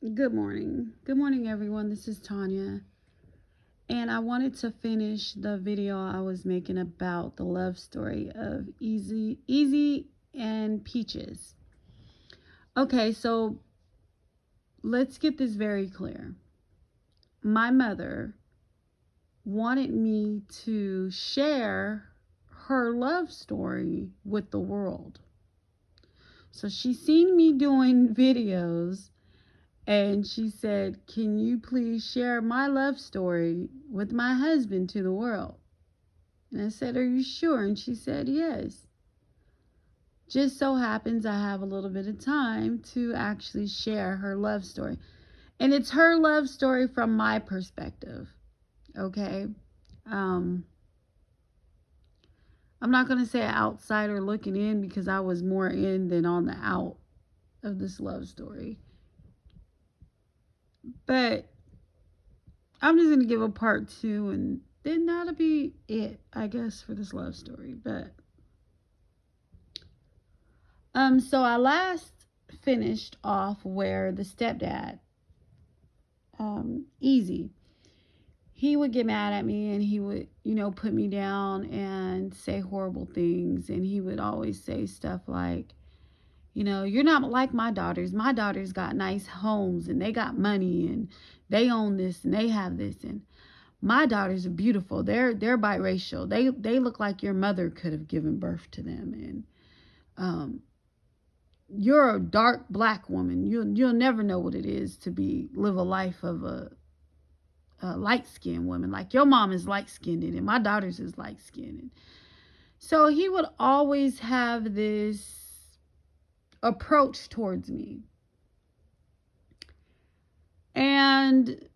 Good morning. Good morning, everyone. This is Tanya. And I wanted to finish the video I was making about the love story of Easy and Peaches. Okay, so let's get this very clear. My mother wanted me to share her love story with the world. So she seen me doing videos and she said, "Can you please share my love story with my husband to the world?" And I said, "Are you sure?" And she said, "Yes." Just so happens I have a little bit of time to actually share her love story. And it's her love story from my perspective. Okay? Um, I'm not going to say outsider looking in because I was more in than on the out of this love story. But I'm just going to give a part two, and then that'll be it, I guess, for this love story. But so I last finished off where the stepdad, Easy, he would get mad at me and he would, put me down and say horrible things. And he would always say stuff like, "You're not like my daughters. My daughters got nice homes and they got money and they own this and they have this. And my daughters are beautiful. They're biracial. They look like your mother could have given birth to them. And um, you're a dark black woman. You'll never know what it is to be live a life of a light skinned woman. Like your mom is light skinned and my daughter's is light skinned." So he would always have this approach towards me. And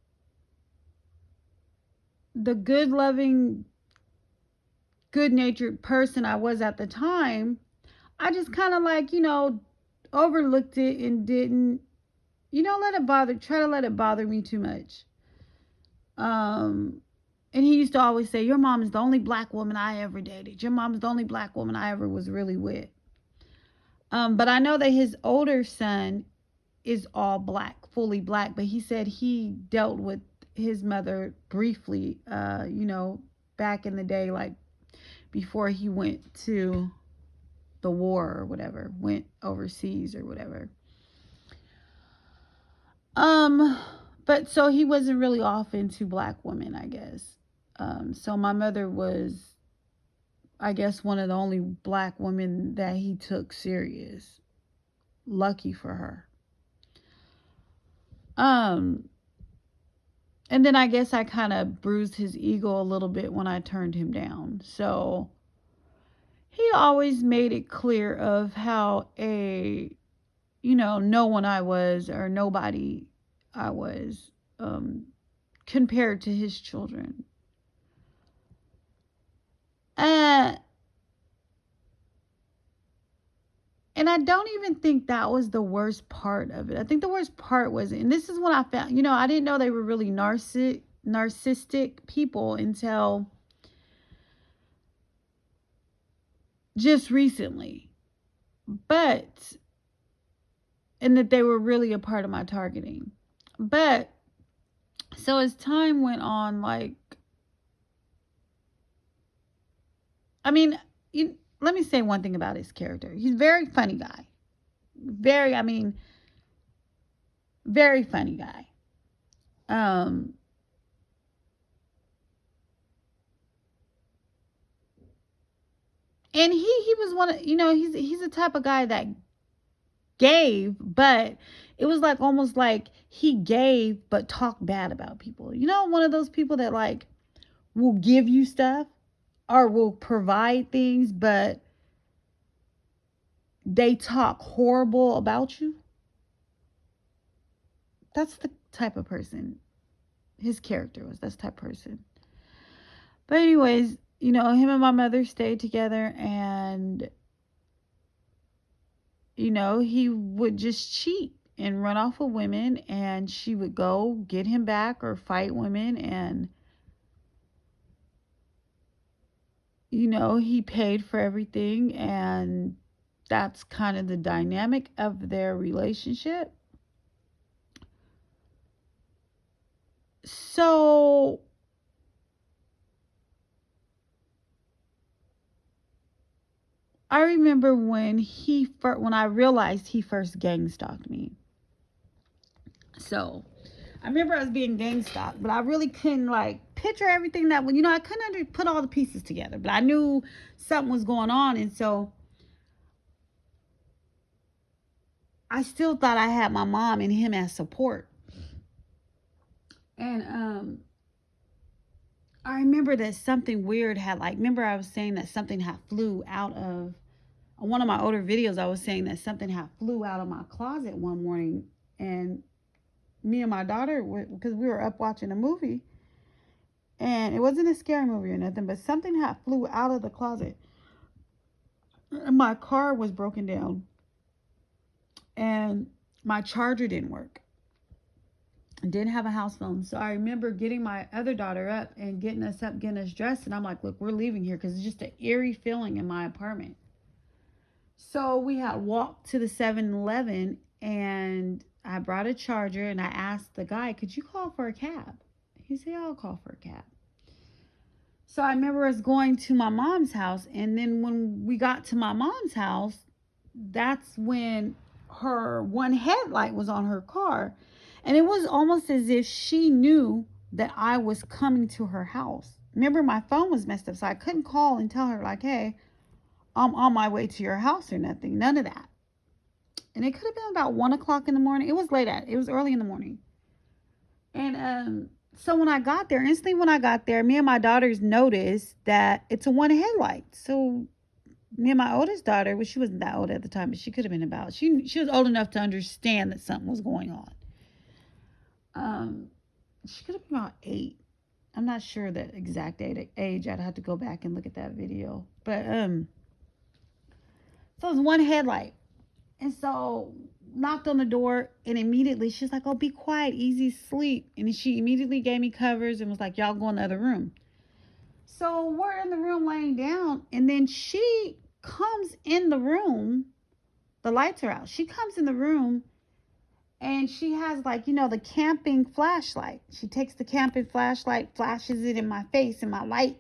the good, loving, good natured person I was at the time, I just kind of like, overlooked it and didn't, try to let it bother me too much. Um, and he used to always say, "Your mom is the only black woman I ever dated. Your mom is the only black woman I ever was really with." But I know that his older son is all black, fully black. But he said he dealt with his mother briefly, back in the day, like before he went to the war or whatever, went overseas or whatever. Um, but so he wasn't really off into black women, I guess. So my mother was, I guess, one of the only black women that he took serious. Lucky for her. Um, and then I guess I kind of bruised his ego a little bit when I turned him down. So he always made it clear of how no one I was or nobody I was, compared to his children. Uh, and I don't even think that was the worst part of it. I think the worst part was, and this is what I found, I didn't know they were really narcissistic people until just recently. But, and that they were really a part of my targeting. But, so as time went on, like, I mean, let me say one thing about his character. He's a very funny guy. Very, I mean, very funny guy. Um, and he was one of, he's the type of guy that gave, but it was like almost like he gave but talked bad about people. One of those people that like will give you stuff or will provide things, but they talk horrible about you. That's the type of person his character was. That's the type of person. But anyways, him and my mother stayed together, and he would just cheat and run off with women, and she would go get him back or fight women, and he paid for everything, and that's kind of the dynamic of their relationship. So I remember when when I realized he first gang stalked me. So I remember us being gang stalked, but I really couldn't like picture everything that when I couldn't put all the pieces together, but I knew something was going on, and so I still thought I had my mom and him as support. And I remember that something weird had remember I was saying that something had flew out of one of my older videos. I was saying that something had flew out of my closet one morning, and me and my daughter, because we were up watching a movie, and it wasn't a scary movie or nothing, but something had flew out of the closet, and my car was broken down, and my charger didn't work. I didn't have a house phone. So I remember getting my other daughter up and getting us up, getting us dressed. And I'm like, look, we're leaving here because it's just an eerie feeling in my apartment. So we had walked to the 7-Eleven, and I brought a charger, and I asked the guy, could you call for a cab? He said, I'll call for a cab. So I remember us going to my mom's house. And then when we got to my mom's house, that's when her one headlight was on her car. And it was almost as if she knew that I was coming to her house. Remember, my phone was messed up, so I couldn't call and tell her, like, hey, I'm on my way to your house or nothing. None of that. And it could have been about 1 o'clock in the morning. It was it was early in the morning. And so when I got there, instantly when I got there, me and my daughters noticed that it's a one headlight. So me and my oldest daughter, well, she wasn't that old at the time, but she could have been she was old enough to understand that something was going on. She could have been about 8. I'm not sure the exact age. I'd have to go back and look at that video. But so it was one headlight. And so knocked on the door, and immediately she's like, oh, be quiet, easy sleep. And she immediately gave me covers and was like, y'all go in the other room. So we're in the room laying down, and then she comes in the room. The lights are out. She comes in the room, and she has the camping flashlight. She takes the camping flashlight, flashes it in my face, and my light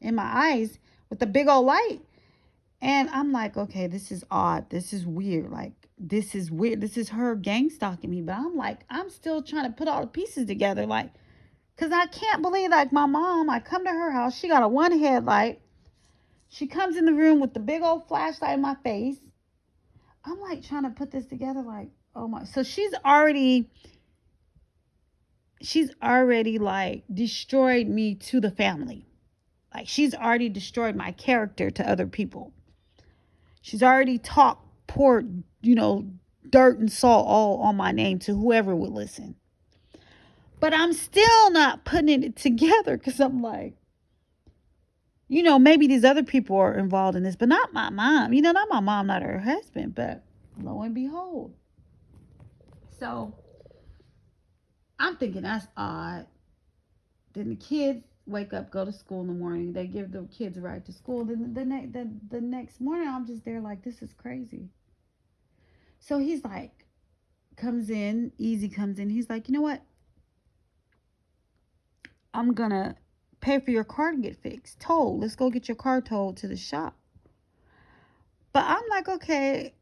in my eyes with the big old light. And I'm like, okay, this is odd. This is weird. This is weird. This is her gang stalking me. But I'm like, I'm still trying to put all the pieces together. Because I can't believe, my mom, I come to her house. She got a one headlight. She comes in the room with the big old flashlight in my face. I'm trying to put this together. Oh my. So she's already destroyed me to the family. She's already destroyed my character to other people. She's already talked poor, dirt and salt all on my name to whoever would listen. But I'm still not putting it together, because I'm like, maybe these other people are involved in this, but not my mom. Not my mom, not her husband. But lo and behold. So I'm thinking that's odd. Then the kids wake up, go to school in the morning. They give the kids a ride to school. Then the next morning, I'm just there like, this is crazy. So he's like, comes in, Easy comes in. He's like, you know what? I'm going to pay for your car to get fixed. Towed. Let's go get your car towed to the shop. But I'm like, okay.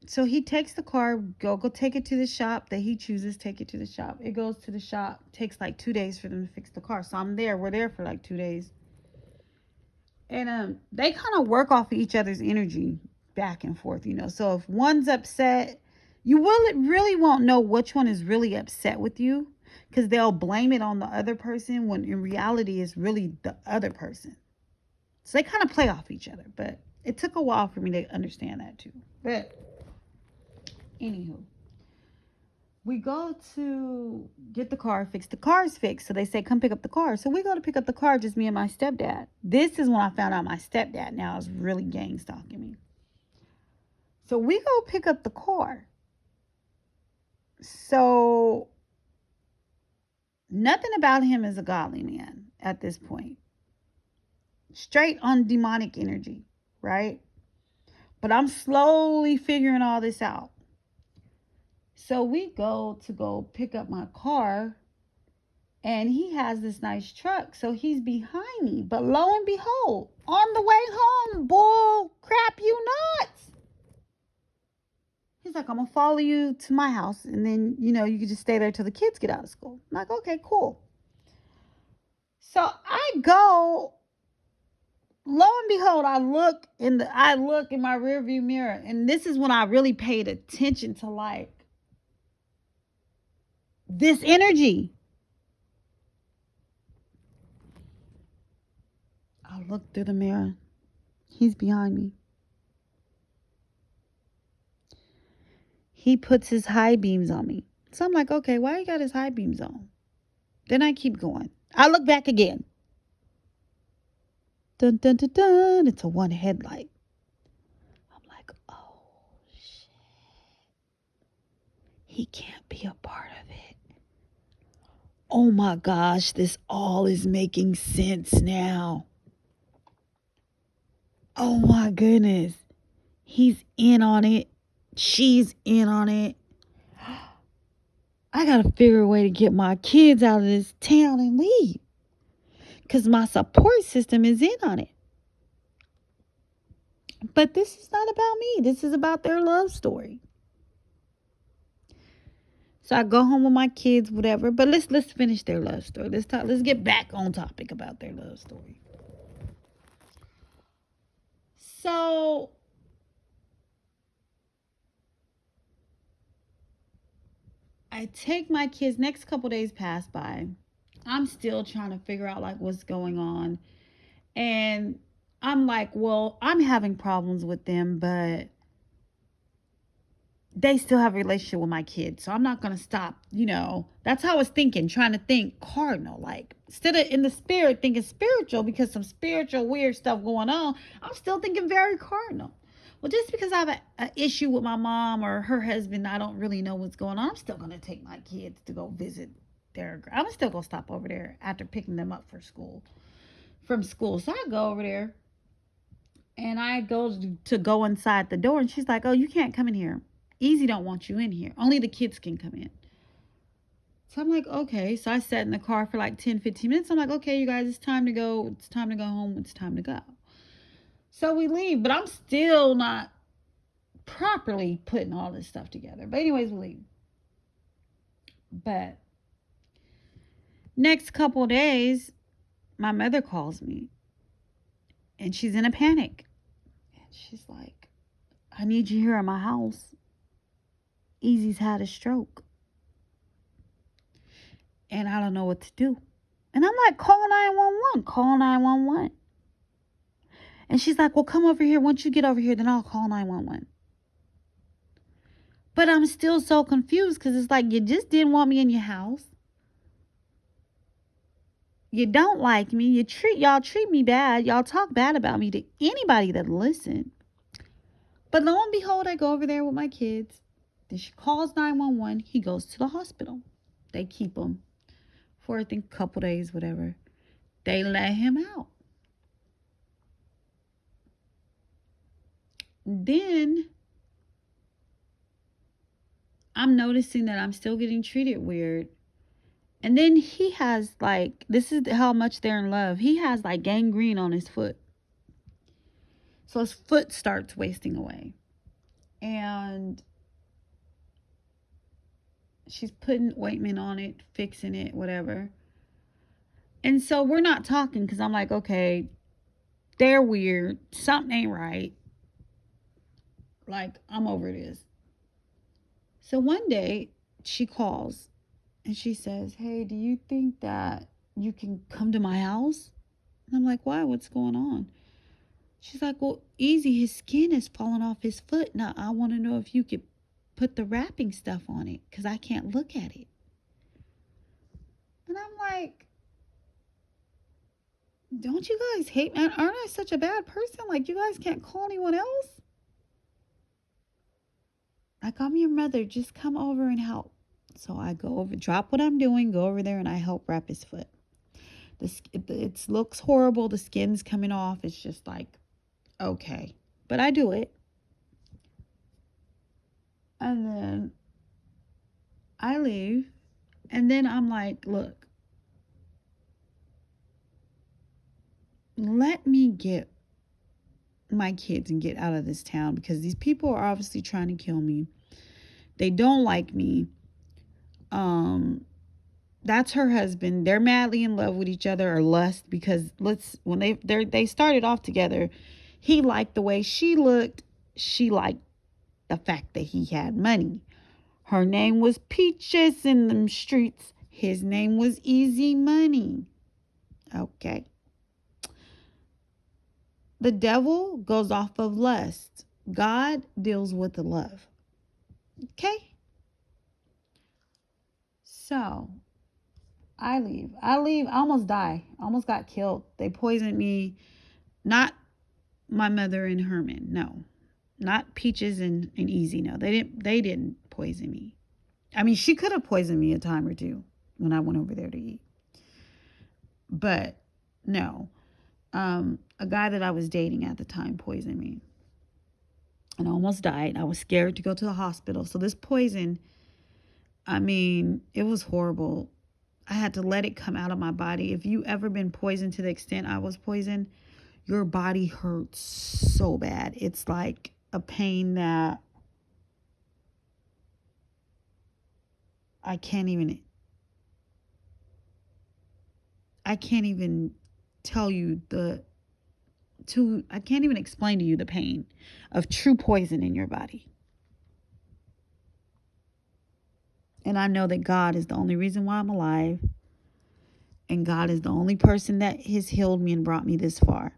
So he takes the car, go take it to the shop that he chooses, take it to the shop. It goes to the shop. Takes 2 days for them to fix the car. So we're there for 2 days. And they kind of work off of each other's energy back and forth, So if one's upset, you really won't know which one is really upset with you, because they'll blame it on the other person when in reality it's really the other person. So they kind of play off each other. But it took a while for me to understand that too. But anywho, we go to get the car fixed. The car's fixed. So they say, come pick up the car. So we go to pick up the car, just me and my stepdad. This is when I found out my stepdad now is really gang stalking me. So we go pick up the car. So nothing about him is a godly man at this point. Straight on demonic energy, right? But I'm slowly figuring all this out. So we go pick up my car, And he has this nice truck, so he's behind me. But lo and behold, on the way home, bull crap, you nuts. He's like, I'm gonna follow you to my house, and then you can just stay there till the kids get out of school. I'm like, okay, cool. So I go. Lo and behold, I look in my rearview mirror, and this is when I really paid attention to like this energy. I look through the mirror. He's behind me. He puts his high beams on me. So I'm like, okay, why he got his high beams on? Then I keep going. I look back again. Dun dun dun dun. It's a one headlight. I'm like, oh shit. He can't be a part of it. Oh my gosh, this all is making sense now. Oh my goodness. He's in on it. She's in on it. I gotta figure a way to get my kids out of this town and leave. Because my support system is in on it. But this is not about me. This is about their love story. So I go home with my kids, whatever. But let's finish their love story. Let's get back on topic about their love story. So I take my kids, next couple days pass by. I'm still trying to figure out like what's going on. And I'm like, well, I'm having problems with them, but they still have a relationship with my kids. So I'm not going to stop, That's how I was thinking, trying to think cardinal. Like, instead of in the spirit thinking spiritual because some spiritual weird stuff going on, I'm still thinking very cardinal. Well, just because I have an issue with my mom or her husband, I don't really know what's going on. I'm still going to take my kids to go visit I'm still going to stop over there after picking them up from school. So I go over there and I go inside the door, and she's like, oh, you can't come in here. Easy don't want you in here. Only the kids can come in. So I'm like, okay. So I sat in the car for like 10, 15 minutes. I'm like, okay, you guys, it's time to go. It's time to go home. It's time to go. So we leave, but I'm still not properly putting all this stuff together. But anyways, we leave. But next couple of days, my mother calls me and she's in a panic. And she's like, I need you here at my house. Easy's had a stroke. And I don't know what to do. And I'm like, call 911. Call 911. And she's like, well, come over here. Once you get over here, then I'll call 911. But I'm still so confused because it's like, you just didn't want me in your house. You don't like me. Y'all treat me bad. Y'all talk bad about me to anybody that listen. But lo and behold, I go over there with my kids. Then she calls 911. He goes to the hospital. They keep him for, I think, a couple days, whatever. They let him out. Then I'm noticing that I'm still getting treated weird. And then he has like, this is how much they're in love. He has like gangrene on his foot. So his foot starts wasting away. And she's putting ointment on it, fixing it, whatever. And so we're not talking because I'm like, okay, they're weird. Something ain't right. Like, I'm over this. So one day she calls and she says, hey, do you think that you can come to my house? And I'm like, why? What's going on? She's like, well, Easy, his skin is falling off his foot. Now, I want to know if you could put the wrapping stuff on it because I can't look at it. And I'm like, don't you guys hate me? Aren't I such a bad person? Like, you guys can't call anyone else? Like, I'm your mother. Just come over and help. So I go over, drop what I'm doing, go over there, and I help wrap his foot. It looks horrible. The skin's coming off. It's just like, okay. But I do it. And then I leave. And then I'm like, look, let me get my kids and get out of this town, because these people are obviously trying to kill me. They don't like me. That's her husband. They're madly in love with each other, or lust, because when they started off together, he liked the way she looked. She liked the fact that he had money. Her name was Peaches in them streets. His name was Easy Money. Okay. The devil goes off of lust. God deals with the love. Okay? So, I leave. I almost die. I almost got killed. They poisoned me. Not my mother and Herman. No. Not Peaches and Easy. No. They didn't poison me. I mean, she could have poisoned me a time or two when I went over there to eat. But no. A guy that I was dating at the time poisoned me. And I almost died. I was scared to go to the hospital. So this poison, I mean, it was horrible. I had to let it come out of my body. If you ever been poisoned to the extent I was poisoned, your body hurts so bad. It's like a pain that I can't even tell you I can't even explain to you the pain of true poison in your body. And I know that God is the only reason why I'm alive. And God is the only person that has healed me and brought me this far.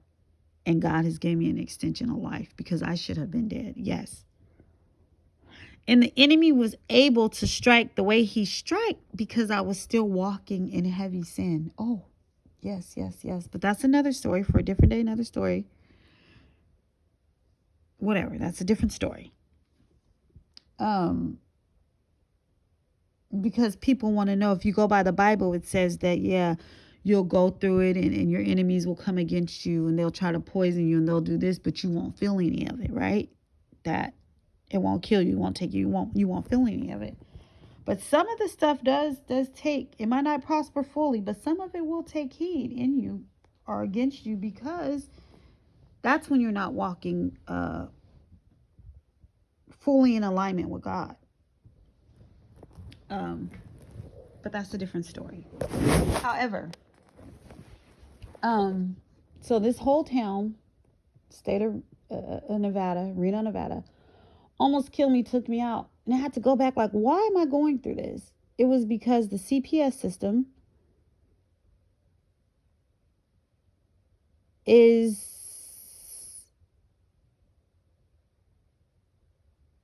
And God has given me an extension of life, because I should have been dead. Yes. And the enemy was able to strike the way he struck because I was still walking in heavy sin. Oh, yes. But that's another story for a different day, another story. Whatever. That's a different story. Because people want to know, if you go by the Bible, it says that, yeah, you'll go through it and your enemies will come against you and they'll try to poison you and they'll do this, but you won't feel any of it, right? That it won't kill you, it won't take you, you won't feel any of it. But some of the stuff does take, it might not prosper fully, but some of it will take heed in you or against you, because that's when you're not walking fully in alignment with God. But that's a different story. However, so this whole town, state of Nevada, Reno, Nevada, almost killed me, took me out. And I had to go back like, why am I going through this? It was because the CPS system is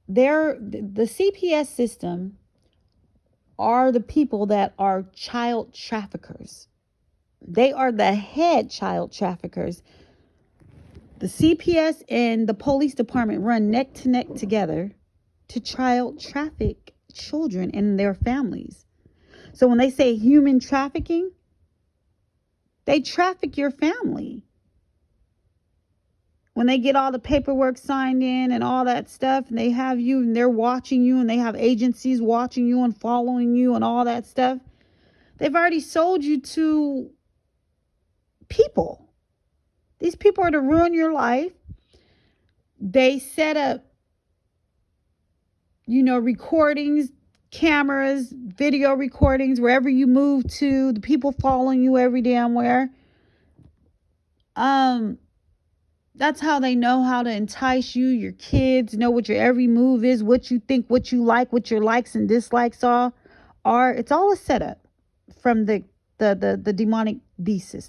the CPS system are the people that are child traffickers. They are the head child traffickers. The CPS and the police department run neck to neck together to child traffic children and their families. So when they say human trafficking, they traffic your family. When they get all the paperwork signed in and all that stuff, and they have you and they're watching you, and they have agencies watching you and following you and all that stuff, they've already sold you to people. These people are to ruin your life. They set up, recordings, cameras, video recordings, wherever you move to, the people following you every damn where. That's how they know how to entice you, your kids, know what your every move is, what you think, what you like, what your likes and dislikes are. It's all a setup from the demonic beast system.